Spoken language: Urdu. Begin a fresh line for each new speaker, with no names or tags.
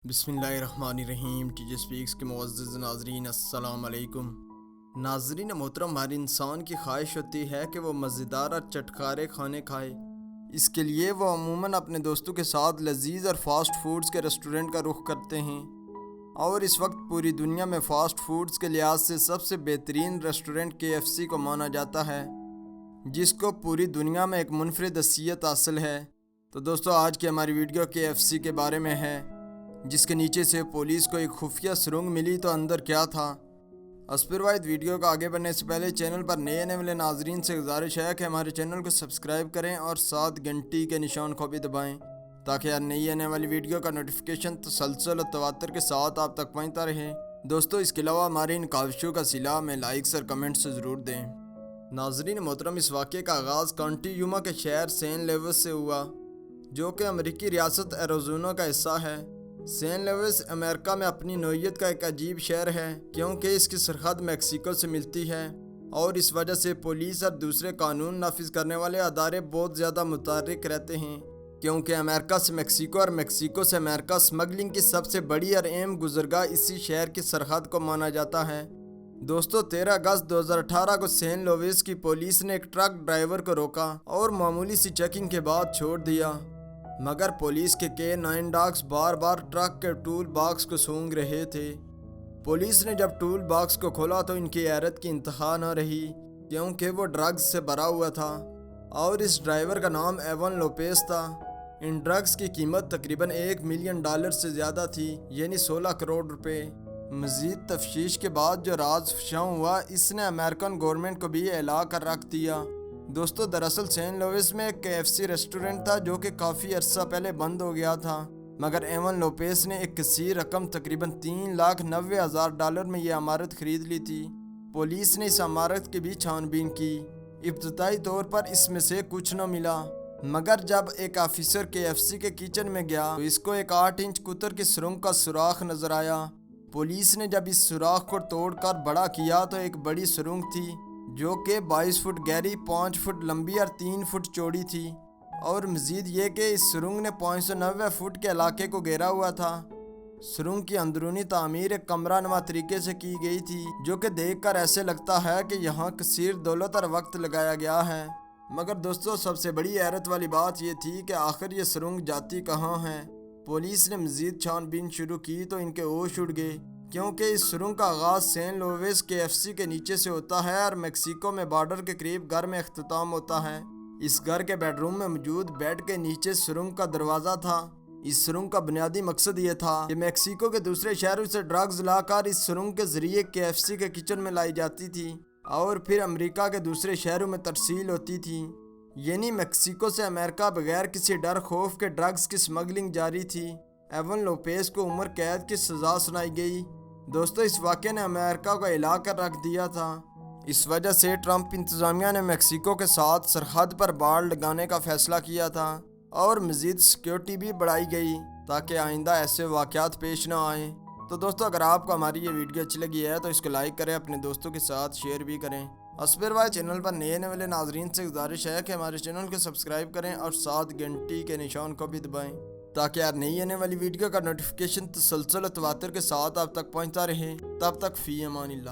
بسم اللہ الرحمن الرحیم۔ ٹی جے سپیکس کے معزز ناظرین السلام علیکم۔ ناظرین محترم، ہر انسان کی خواہش ہوتی ہے کہ وہ مزیدار اور چٹخارے کھانے کھائے۔ اس کے لیے وہ عموماً اپنے دوستوں کے ساتھ لذیذ اور فاسٹ فوڈز کے ریسٹورنٹ کا رخ کرتے ہیں، اور اس وقت پوری دنیا میں فاسٹ فوڈز کے لحاظ سے سب سے بہترین ریسٹورنٹ KFC کو مانا جاتا ہے، جس کو پوری دنیا میں ایک منفرد حیثیت حاصل ہے۔ تو دوستو، آج کی ہماری ویڈیو KFC کے بارے میں ہے، جس کے نیچے سے پولیس کو ایک خفیہ سرنگ ملی تو اندر کیا تھا۔ اسپروائد ویڈیو کو آگے بڑھنے سے پہلے چینل پر نئے آنے والے ناظرین سے گزارش ہے کہ ہمارے چینل کو سبسکرائب کریں اور ساتھ گھنٹی کے نشان کو بھی دبائیں، تاکہ ہر نئی آنے والی ویڈیو کا نوٹیفیکیشن تسلسل اور تواتر کے ساتھ آپ تک پہنچتا رہے۔ دوستو، اس کے علاوہ ہماری ان کاوشوں کا صلہ میں لائکس اور کمنٹ سے ضرور دیں۔ ناظرین محترم، اس واقعے کا آغاز کاؤنٹی یوما کے شہر سین لیوس سے ہوا، جو کہ امریکی ریاست ایریزونا کا حصہ ہے۔ سین لیوس امریکہ میں اپنی نوعیت کا ایک عجیب شہر ہے، کیونکہ اس کی سرحد میکسیکو سے ملتی ہے، اور اس وجہ سے پولیس اور دوسرے قانون نافذ کرنے والے ادارے بہت زیادہ متحرک رہتے ہیں، کیونکہ امریکہ سے میکسیکو اور میکسیکو سے امریکہ اسمگلنگ کی سب سے بڑی اور اہم گزرگاہ اسی شہر کی سرحد کو مانا جاتا ہے۔ دوستو، 13 اگست 2018 کو سین لوئس کی پولیس نے ایک ٹرک ڈرائیور کو روکا اور معمولی سی چیکنگ کے بعد چھوڑ دیا، مگر پولیس کے K9 ڈاگز بار بار ٹرک کے ٹول باکس کو سونگھ رہے تھے۔ پولیس نے جب ٹول باکس کو کھولا تو ان کی حیرت کی انتہا نہ رہی، کیونکہ وہ ڈرگز سے بھرا ہوا تھا، اور اس ڈرائیور کا نام ایون لوپیز تھا۔ ان ڈرگز کی قیمت تقریباً $1 ملین سے زیادہ تھی، یعنی 16 کروڑ روپے۔ مزید تفتیش کے بعد جو راز افشا ہوا، اس نے امریکن گورنمنٹ کو بھی ہلا کر رکھ دیا۔ دوستو، دراصل سین لوئس میں ایک KFC ریسٹورنٹ تھا جو کہ کافی عرصہ پہلے بند ہو گیا تھا، مگر ایون لوپیز نے ایک کثیر رقم تقریباً $390,000 میں یہ عمارت خرید لی تھی۔ پولیس نے اس عمارت کی بھی چھان بین کی۔ ابتدائی طور پر اس میں سے کچھ نہ ملا، مگر جب ایک آفیسر KFC کے کچن میں گیا تو اس کو ایک 8 انچ قطر کی سرنگ کا سوراخ نظر آیا۔ پولیس نے جب اس سوراخ کو توڑ کر بڑا کیا تو ایک بڑی سرنگ تھی، جو کہ 22 فٹ گہری، 5 فٹ لمبی اور 3 فٹ چوڑی تھی، اور مزید یہ کہ اس سرنگ نے 590 فٹ کے علاقے کو گھیرا ہوا تھا۔ سرنگ کی اندرونی تعمیر ایک کمرہ نما طریقے سے کی گئی تھی، جو کہ دیکھ کر ایسے لگتا ہے کہ یہاں کثیر دولت اور وقت لگایا گیا ہے۔ مگر دوستو، سب سے بڑی حیرت والی بات یہ تھی کہ آخر یہ سرنگ جاتی کہاں ہے۔ پولیس نے مزید چھان بین شروع کی تو ان کے ہوش اڑ گئے، کیونکہ اس سرنگ کا آغاز سین لوئس KFC کے نیچے سے ہوتا ہے اور میکسیکو میں بارڈر کے قریب گھر میں اختتام ہوتا ہے۔ اس گھر کے بیڈ روم میں موجود بیڈ کے نیچے سرنگ کا دروازہ تھا۔ اس سرنگ کا بنیادی مقصد یہ تھا کہ میکسیکو کے دوسرے شہروں سے ڈرگز لا کر اس سرنگ کے ذریعے KFC کے کچن میں لائی جاتی تھی، اور پھر امریکہ کے دوسرے شہروں میں ترسیل ہوتی تھی۔ یعنی میکسیکو سے امریکہ بغیر کسی ڈر خوف کے ڈرگز کی اسمگلنگ جاری تھی۔ ایون لوپیز کو عمر قید کی سزا سنائی گئی۔ دوستو، اس واقعے نے امریکہ کو ہلا کر رکھ دیا تھا۔ اس وجہ سے ٹرمپ انتظامیہ نے میکسیکو کے ساتھ سرحد پر باڑ لگانے کا فیصلہ کیا تھا، اور مزید سیکیورٹی بھی بڑھائی گئی تاکہ آئندہ ایسے واقعات پیش نہ آئیں۔ تو دوستو، اگر آپ کو ہماری یہ ویڈیو اچھی لگی ہے تو اس کو لائک کریں، اپنے دوستوں کے ساتھ شیئر بھی کریں۔ اسپروائد چینل پر نئے آنے والے ناظرین سے گزارش ہے کہ ہمارے چینل کو سبسکرائب کریں اور ساتھ گھنٹی کے نشان کو بھی دبائیں، تاکہ ہر نئی آنے والی ویڈیو کا نوٹیفیکیشن تسلسل و تواتر کے ساتھ آپ تک پہنچتا رہے۔ تب تک فی امان اللہ۔